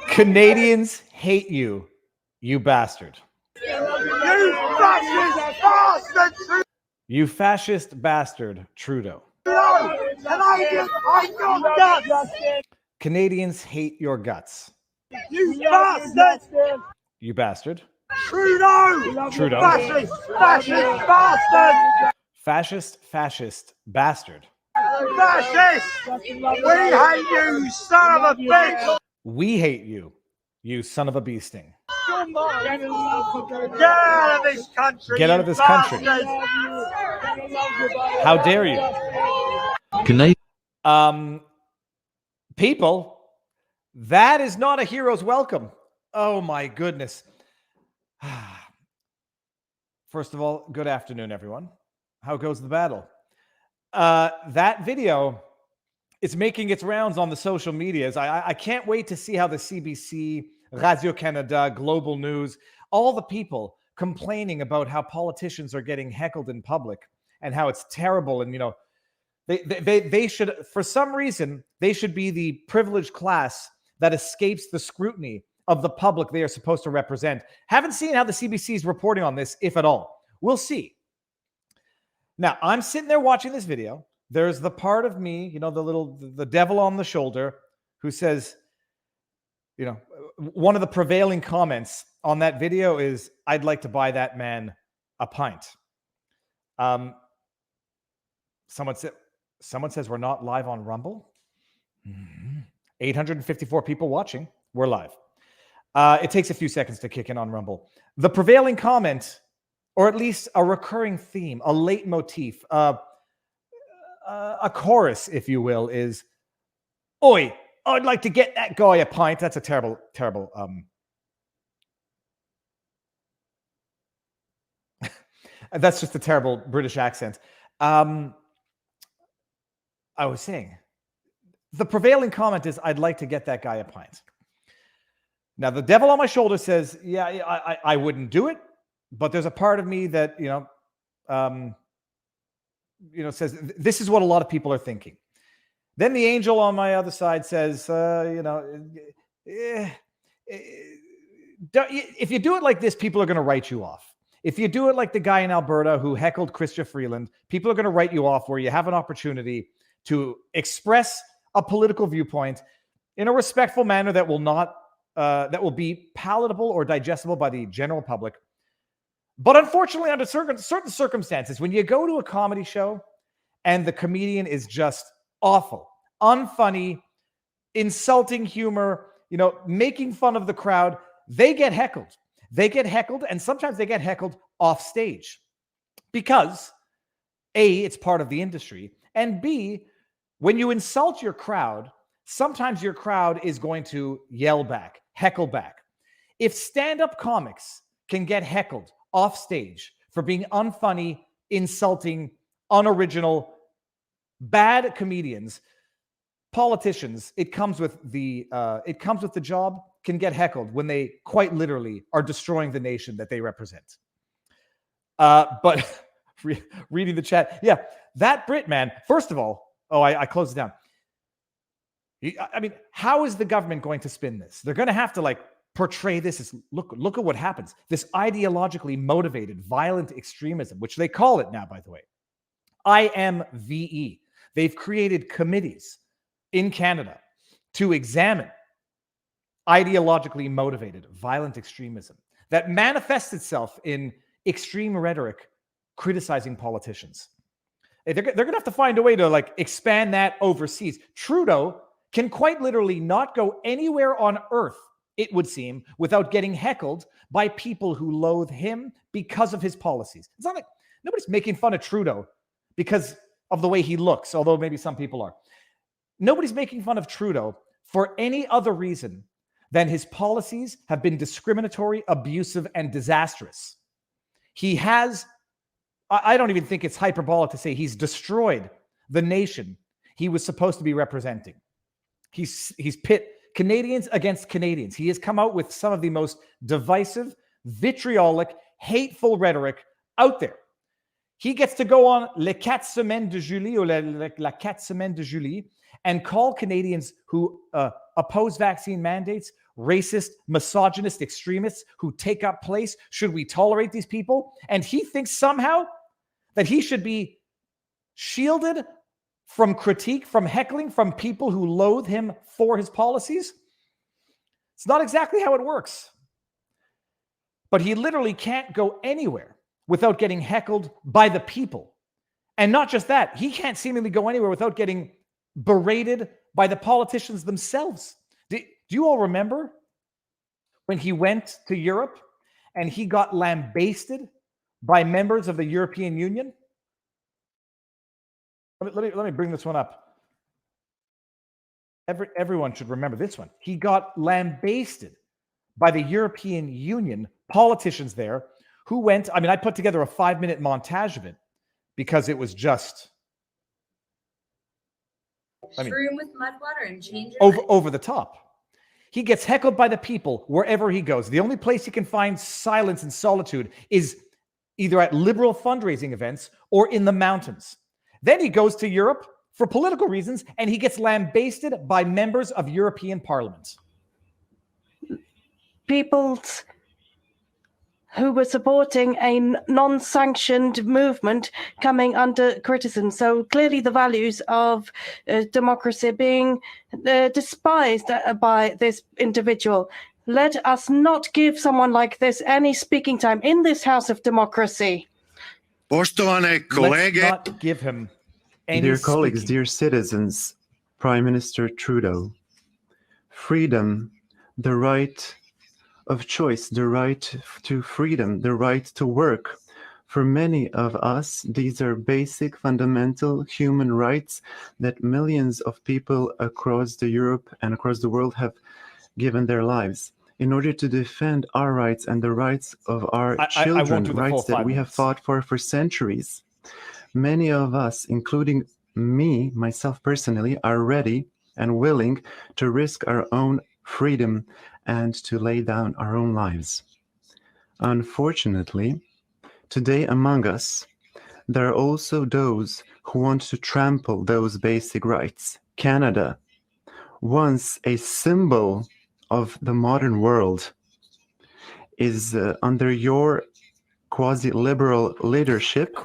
Canadians hate you, you bastard. You fascist bastard, Trudeau. Canadians hate your guts. You bastard! You bastard. Trudeau! Trudeau. Fascist bastard! Fascist bastard. Fascist! We hate you, son of a bitch! We hate you, you son of a bee sting. Get out of this country! Get out of this country. How dare you? People, that is not a hero's welcome. Oh my goodness. First of all, good afternoon, everyone. How goes the battle? That video is making its rounds on the social medias. I can't wait to see how the CBC, Radio-Canada, Global News, all the people complaining about how politicians are getting heckled in public and how it's terrible. And, you know, they should, for some reason, they should be the privileged class that escapes the scrutiny of the public they are supposed to represent. Haven't seen how the CBC is reporting on this, if at all. We'll see. Now, I'm sitting there watching this video. There's the part of me, you know, the devil on the shoulder who says, you know, one of the prevailing comments on that video is, I'd like to buy that man a pint. Someone says we're not live on Rumble. 854 people watching. We're live. It takes a few seconds to kick in on Rumble. The prevailing comment, or at least a recurring theme, a leitmotif, a chorus, if you will, is, "Oi, I'd like to get that guy a pint." That's a terrible. That's just a terrible British accent. I was saying, the prevailing comment is, "I'd like to get that guy a pint." Now, the devil on my shoulder says, "Yeah, I wouldn't do it," but there's a part of me that, says this is what a lot of people are thinking. Then the angel on my other side says, if you do it like this, people are going to write you off. If you do it like the guy in Alberta who heckled Chrystia Freeland, people are going to write you off where you have an opportunity to express a political viewpoint in a respectful manner that will be palatable or digestible by the general public. But unfortunately, under certain circumstances, when you go to a comedy show and the comedian is just awful, unfunny, insulting humor, making fun of the crowd, they get heckled. They get heckled, and sometimes they get heckled off stage because A, it's part of the industry, and B, when you insult your crowd, sometimes your crowd is going to yell back, heckle back. If stand-up comics can get heckled off stage for being unfunny, insulting, unoriginal, bad comedians, politicians, it comes with the job, can get heckled when they quite literally are destroying the nation that they represent. But reading the chat, yeah, that Brit man, first of all, I closed it down. I mean, how is the government going to spin this? They're going to have to portray this as, look at what happens. This ideologically motivated violent extremism, which they call it now, by the way, IMVE. They've created committees in Canada to examine ideologically motivated violent extremism that manifests itself in extreme rhetoric criticizing politicians. They're going to have to find a way to expand that overseas. Trudeau can quite literally not go anywhere on earth, it would seem, without getting heckled by people who loathe him because of his policies. It's not like nobody's making fun of Trudeau because of the way he looks, although maybe some people are. Nobody's making fun of Trudeau for any other reason than his policies have been discriminatory, abusive, and disastrous. He has, I don't even think it's hyperbolic to say he's destroyed the nation he was supposed to be representing. He's pit Canadians against Canadians. He has come out with some of the most divisive, vitriolic, hateful rhetoric out there. He gets to go on Les 4 Semaines de Julie, or La 4 Semaines de Julie, and call Canadians who oppose vaccine mandates, racist, misogynist extremists who take up place? Should we tolerate these people? And he thinks somehow that he should be shielded from critique, from heckling, from people who loathe him for his policies? It's not exactly how it works. But he literally can't go anywhere without getting heckled by the people. And not just that, he can't seemingly go anywhere without getting berated by the politicians themselves. Do you all remember when he went to Europe and he got lambasted by members of the European Union? Let me bring this one up. Everyone should remember this one. He got lambasted by the European Union politicians there who went, I mean, I put together a 5-minute montage of it because it was just, room with mud water and change over the top. He gets heckled by the people wherever he goes. The only place he can find silence and solitude is either at liberal fundraising events or in the mountains. Then he goes to Europe for political reasons, and he gets lambasted by members of European Parliament. People who were supporting a non-sanctioned movement coming under criticism. So clearly the values of democracy being despised by this individual. Let us not give someone like this any speaking time in this house of democracy. Let's not give him any Dear colleagues, speaking. dear citizens, Prime Minister Trudeau, freedom, the right of choice, the right to freedom, the right to work. For many of us, these are basic, fundamental human rights that millions of people across Europe and across the world have given their lives. In order to defend our rights and the rights of our children, rights that we have fought for centuries, many of us, including me, myself personally, are ready and willing to risk our own freedom and to lay down our own lives. Unfortunately, today among us, there are also those who want to trample those basic rights. Canada, once a symbol of the modern world, is under your quasi-liberal leadership,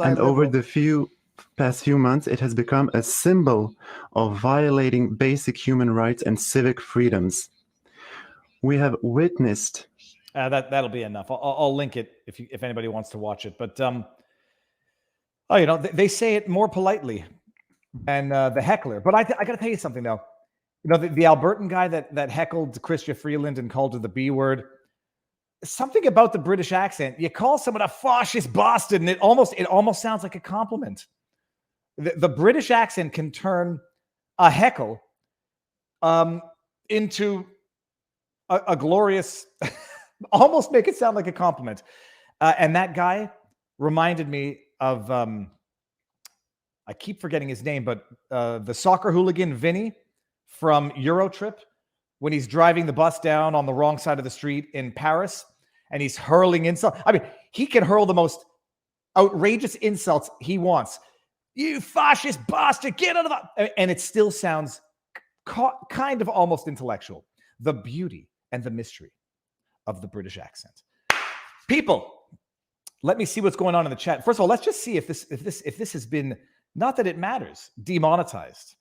and over the past few months, it has become a symbol of violating basic human rights and civic freedoms. We have witnessed. That'll be enough. I'll link it if anybody wants to watch it. But they say it more politely than the heckler. But I got to tell you something though. You know, the Albertan guy that heckled Chrystia Freeland and called her the B word. Something about the British accent. You call someone a fascist bastard, and it almost sounds like a compliment. The British accent can turn a heckle into a glorious, almost make it sound like a compliment. And that guy reminded me of, I keep forgetting his name, but the soccer hooligan Vinny from Eurotrip, when he's driving the bus down on the wrong side of the street in Paris and he's hurling insults. I mean, he can hurl the most outrageous insults he wants. You fascist bastard, get out of the... And it still sounds kind of almost intellectual. The beauty and the mystery of the British accent. People, let me see what's going on in the chat. First of all, let's just see if this has been, not that it matters, demonetized.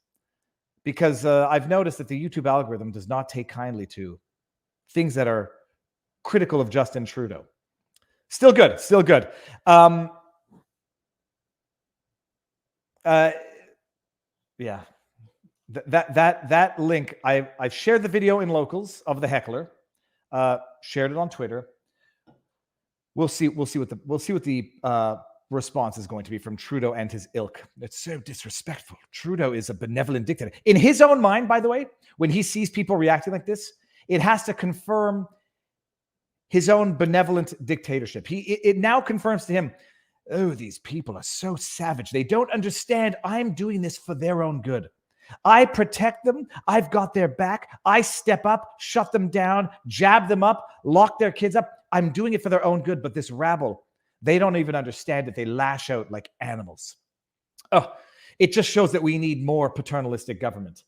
Because I've noticed that the YouTube algorithm does not take kindly to things that are critical of Justin Trudeau. Still good, still good. Yeah. That link, I've shared the video in locals of the heckler, shared it on Twitter. We'll see what the response is going to be from Trudeau and his ilk. It's so disrespectful. Trudeau is a benevolent dictator. In his own mind, by the way, when he sees people reacting like this, it has to confirm his own benevolent dictatorship. It now confirms to him, oh, these people are so savage. They don't understand I'm doing this for their own good. I protect them. I've got their back. I step up, shut them down, jab them up, lock their kids up. I'm doing it for their own good. But this rabble, they don't even understand it. They lash out like animals. Oh, it just shows that we need more paternalistic government.